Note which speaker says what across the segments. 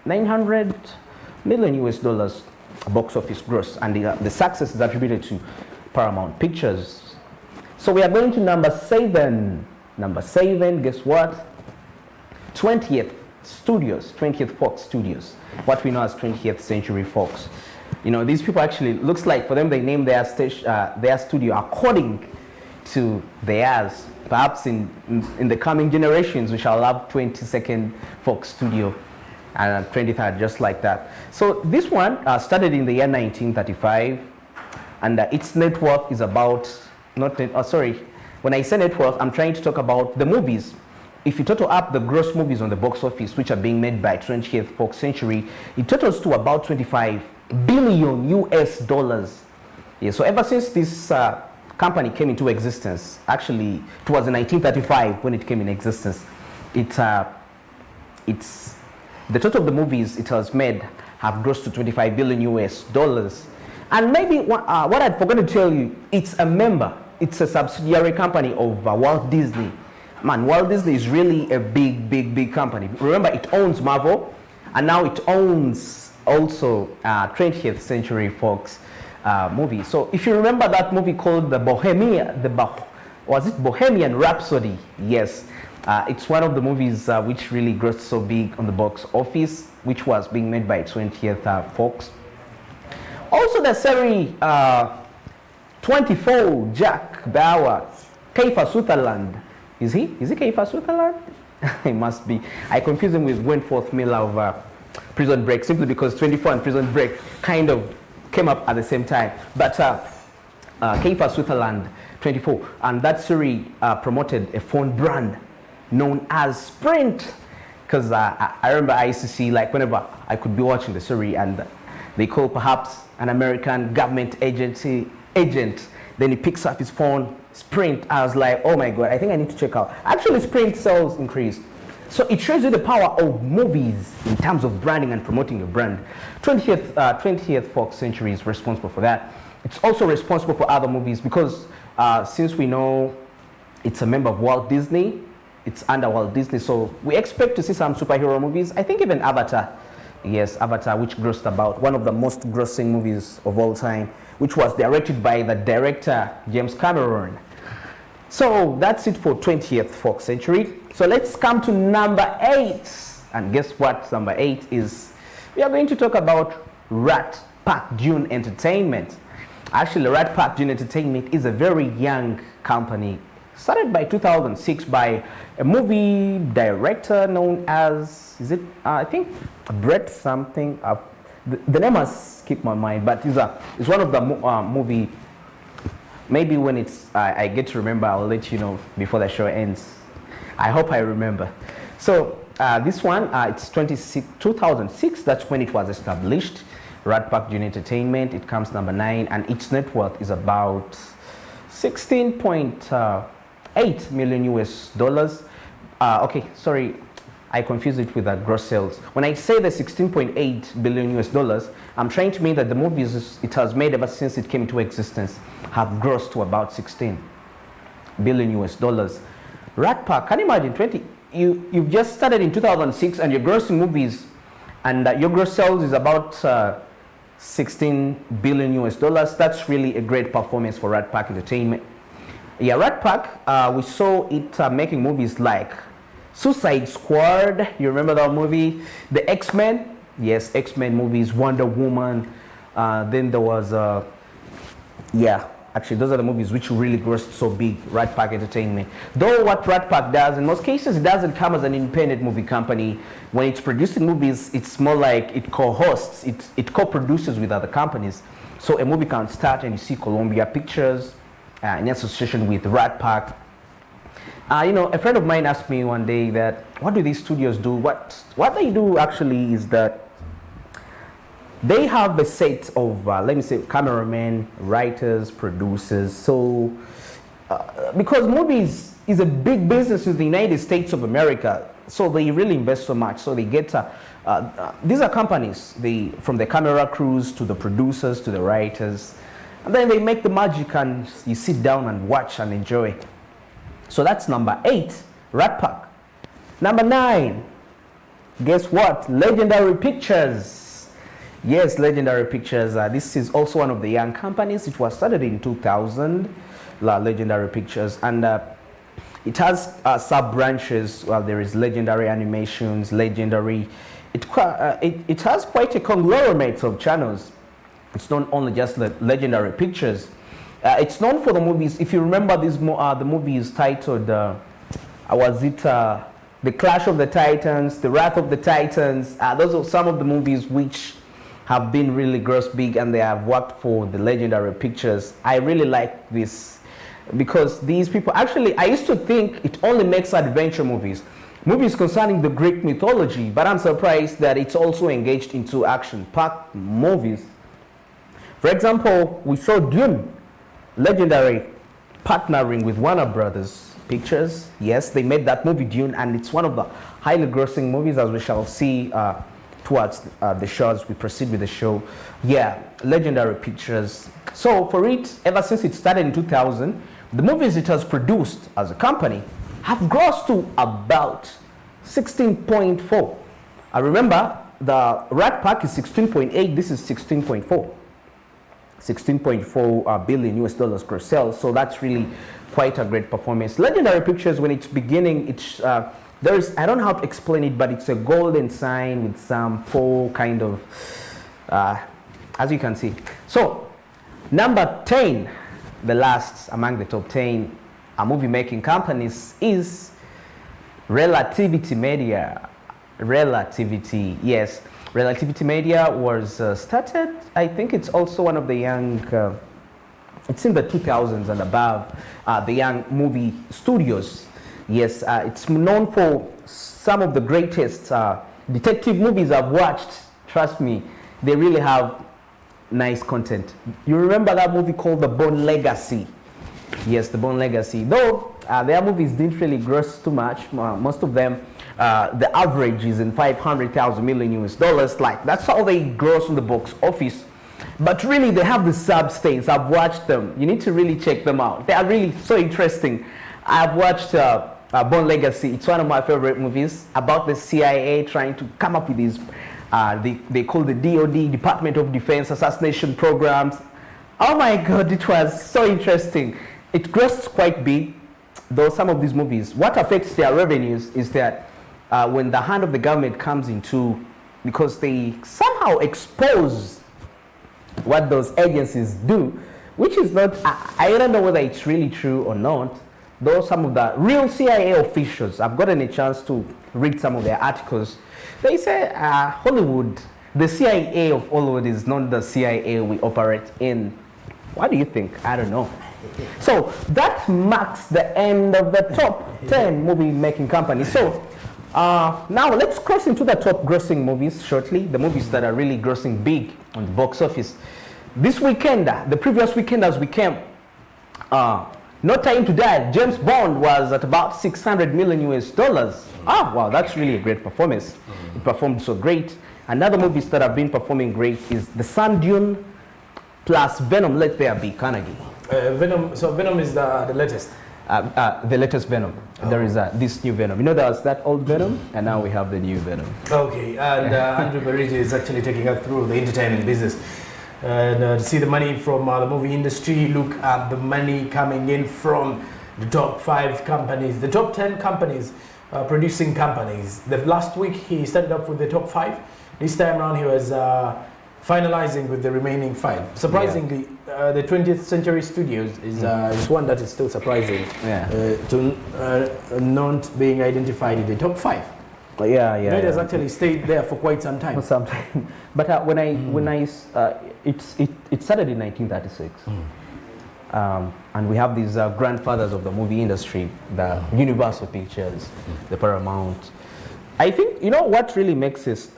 Speaker 1: 900 million US dollars box office gross, and the success is attributed to Paramount Pictures. So we are going to number 7. Number 7, guess what? 20th Studios, 20th Fox Studios, what we know as 20th Century Fox. You know, these people actually, looks like for them they named their studio according to theirs. Perhaps in the coming generations we shall have 22nd Fox Studio and 23rd, just like that. So this one started in the year 1935, and its net worth is about, when I say net worth, I'm trying to talk about the movies. If you total up the gross movies on the box office which are being made by 20th Fox Century, it totals to about 25 billion US dollars. Yeah, so ever since this company came into existence, actually it was in 1935 when it came in existence, it's the total of the movies it has made have grossed to 25 billion US dollars. And maybe what I'd forgotten to tell you, it's a subsidiary company of Walt Disney. Man, Walt Disney is really a big company. Remember, it owns Marvel, and now it owns also 20th Century Fox movie. So if you remember that movie called was it Bohemian Rhapsody? Yes, it's one of the movies which really grossed so big on the box office, which was being made by 20th Fox. Also the series 24, Jack Bauer, Kiefer Sutherland. Is he Kiefer Sutherland? He must be. I confuse him with Wentworth Miller of Prison Break, simply because 24 and Prison Break kind of came up at the same time. But Kiefer Sutherland, 24, and that series promoted a phone brand known as Sprint. Because I remember I used to see, like, whenever I could be watching the series and they call perhaps an American government agent, then he picks up his phone, Sprint. I was like, oh my God, I think I need to check out. Actually, Sprint sales increased. So it shows you the power of movies in terms of branding and promoting your brand. 20th Fox Century is responsible for that. It's also responsible for other movies because since we know it's a member of Walt Disney, it's under Walt Disney, so we expect to see some superhero movies. I think even Avatar. Yes, Avatar, which grossed about one of the most grossing movies of all time, which was directed by the director James Cameron. So that's it for 20th Fox Century. So let's come to number 8. And guess what number 8 is? We are going to talk about Rat Pack June Entertainment. Actually, Rat Pack June Entertainment is a very young company, started by 2006 by a movie director known as, I think Brett something. The name has skipped my mind, but it's one of the movie. Maybe when I get to remember, I'll let you know before the show ends. I hope I remember. So this one, it's 2006. That's when it was established. Rat Pack June Entertainment. It comes number 9, and its net worth is about 16.8 million US dollars. Okay, sorry, I confused it with the gross sales. When I say the 16.8 billion US dollars, I'm trying to mean that the movies it has made ever since it came into existence have grossed to about 16 billion US dollars. Rat Pack, can you imagine, you've just started in 2006 and you're grossing movies, and your gross sales is about 16 billion US dollars. That's really a great performance for Rat Pack Entertainment. Yeah, Rat Pack, we saw it making movies like Suicide Squad. You remember that movie? The X-Men. Yes, X-Men movies, Wonder Woman. Then there was, actually those are the movies which really grossed so big, Rat Pack Entertainment. Though what Rat Pack does, in most cases, it doesn't come as an independent movie company. When it's producing movies, it's more like it co-hosts, it co-produces with other companies. So a movie can start and you see Columbia Pictures in association with Rat Pack. A friend of mine asked me one day that, what do these studios do? What they do actually is that they have a set of, let me say, cameramen, writers, producers. So, because movies is a big business in the United States of America, so they really invest so much. So they get, these are companies, from the camera crews to the producers to the writers, and then they make the magic and you sit down and watch and enjoy. So that's number 8, Rat Pack. Number 9, Guess what? Legendary Pictures. Yes, Legendary Pictures. This is also one of the young companies. It was started in 2000, Legendary Pictures, and it has sub branches. Well, there is Legendary Animations, Legendary. It has quite a conglomerate of channels. It's not only just Legendary Pictures. It's known for the movies. If you remember, the movie is titled, was it The Clash of the Titans, The Wrath of the Titans? Those are some of the movies which have been really gross big, and they have worked for the Legendary Pictures. I really like this because these people, actually, I used to think it only makes adventure movies. Movies concerning the Greek mythology, but I'm surprised that it's also engaged into action-packed movies. For example, we saw Dune, Legendary partnering with Warner Brothers Pictures. Yes, they made that movie Dune, and it's one of the highly grossing movies, as we shall see towards the show as we proceed with the show. Yeah, Legendary Pictures. So for it, ever since it started in 2000, the movies it has produced as a company have grossed to about 16.4. I remember the Rat Pack is 16.8, this is 16.4. 16.4 billion US dollars gross sales, so that's really quite a great performance. Legendary Pictures, when it's beginning, it's there is, I don't know how to explain it, but it's a golden sign with some four kind of, as you can see. So number 10, the last among the top 10 movie making companies is Relativity Media. Relativity, yes. Relativity Media was started, I think it's also one of the young, it's in the 2000s and above, the young movie studios. Yes, it's known for some of the greatest detective movies I've watched. Trust me, they really have nice content. You remember that movie called The Bourne Legacy? Yes, The Bourne Legacy. Though their movies didn't really gross too much, most of them, the average is in 500,000 million US dollars. Like, that's how they gross on the box office. But really, they have the substance. I've watched them. You need to really check them out. They are really so interesting. I've watched Bourne Legacy. It's one of my favorite movies about the CIA trying to come up with these, they call the DOD, Department of Defense assassination programs. Oh my God, it was so interesting. It grossed quite big, though some of these movies, what affects their revenues is that when the hand of the government comes into, because they somehow expose what those agencies do, which is not, I don't know whether it's really true or not, though some of the real CIA officials, I've gotten a chance to read some of their articles, they say Hollywood, the CIA of Hollywood is not the CIA we operate in. What do you think? I don't know. So that marks the end of the top 10 movie making companies. So now let's cross into the top grossing movies shortly, the movies that are really grossing big on the box office. This weekend, the previous weekend as we came, No Time to Die, James Bond was at about 600 million US dollars. Ah, wow, that's really a great performance. It performed so great. Another movies that have been performing great is The Sand Dune plus Venom, Let There Be Carnage.
Speaker 2: Venom, so Venom is the latest?
Speaker 1: The latest Venom. Oh. There is this new Venom. You know, there was that old Venom, and now we have the new Venom.
Speaker 2: Okay, and Andrew Barigi is actually taking us through the entertainment business. And to see the money from the movie industry, look at the money coming in from the top 5 companies, the top 10 companies, producing companies. The last week he started up with the top 5. This time around he was finalizing with the remaining 5. Surprisingly, the 20th Century Studios is one that is still surprising to not being identified in the top 5. It has actually stayed there for quite some time.
Speaker 1: But it started in 1936. And we have these grandfathers of the movie industry, the Universal Pictures, the Paramount. I think, you know what really makes it,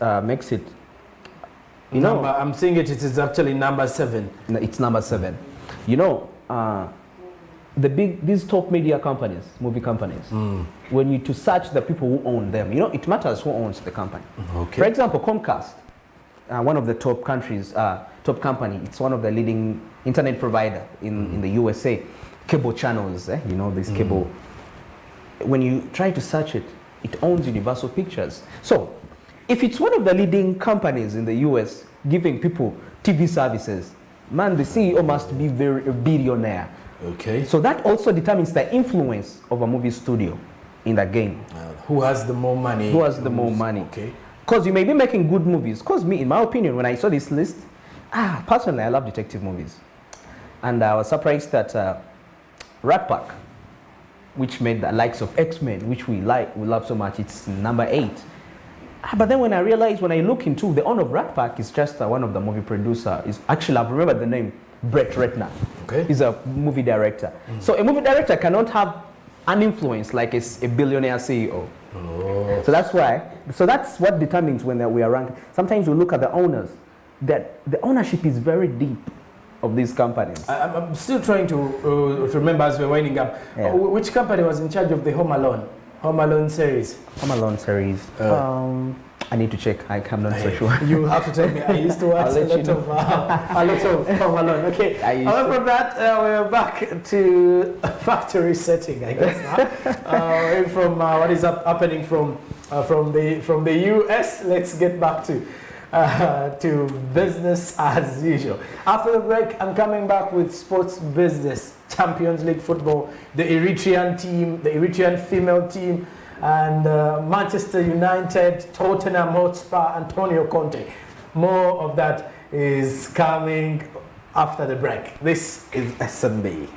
Speaker 1: you know,
Speaker 2: I'm seeing it is actually number 7.
Speaker 1: It's number 7. You know, these top media companies, movie companies, when you to search the people who own them, you know, it matters who owns the company.
Speaker 2: Okay.
Speaker 1: For example, Comcast, one of the top countries, top company, it's one of the leading internet provider in the USA. Cable channels, you know, this cable. When you try to search it, it owns Universal Pictures. So If it's one of the leading companies in the US giving people TV services, man, the CEO must be a billionaire.
Speaker 2: Okay.
Speaker 1: So that also determines the influence of a movie studio in the game.
Speaker 2: Who has the more money?
Speaker 1: Who has the more money?
Speaker 2: Okay.
Speaker 1: Because you may be making good movies. Because me, in my opinion, when I saw this list, personally, I love detective movies. And I was surprised that Rat Pack, which made the likes of X-Men, which we love so much, it's number 8. But then when I realized, when I look into the owner of Rat Pack is just one of the movie producer. Is actually, I've remembered the name, Brett Ratner.
Speaker 2: Okay.
Speaker 1: He's a movie director. So a movie director cannot have an influence like a billionaire CEO.
Speaker 2: Oh.
Speaker 1: So that's why. So that's what determines when we are ranked. Sometimes we look at the owners. That the ownership is very deep of these companies.
Speaker 2: I'm still trying to remember as we're winding up.
Speaker 1: Yeah.
Speaker 2: Which company was in charge of the Home Alone series?
Speaker 1: Home Alone series. I need to check. I'm not so sure.
Speaker 2: You have to tell me. I used to watch a lot of Home Alone. Okay. Apart from that, we're back to factory setting, I guess. Now. From what is happening from the US, let's get back to business as usual. After the break, I'm coming back with sports business, Champions League football, the Eritrean team, the Eritrean female team, and Manchester United, Tottenham Hotspur, Antonio Conte. More of that is coming after the break. This is SMB.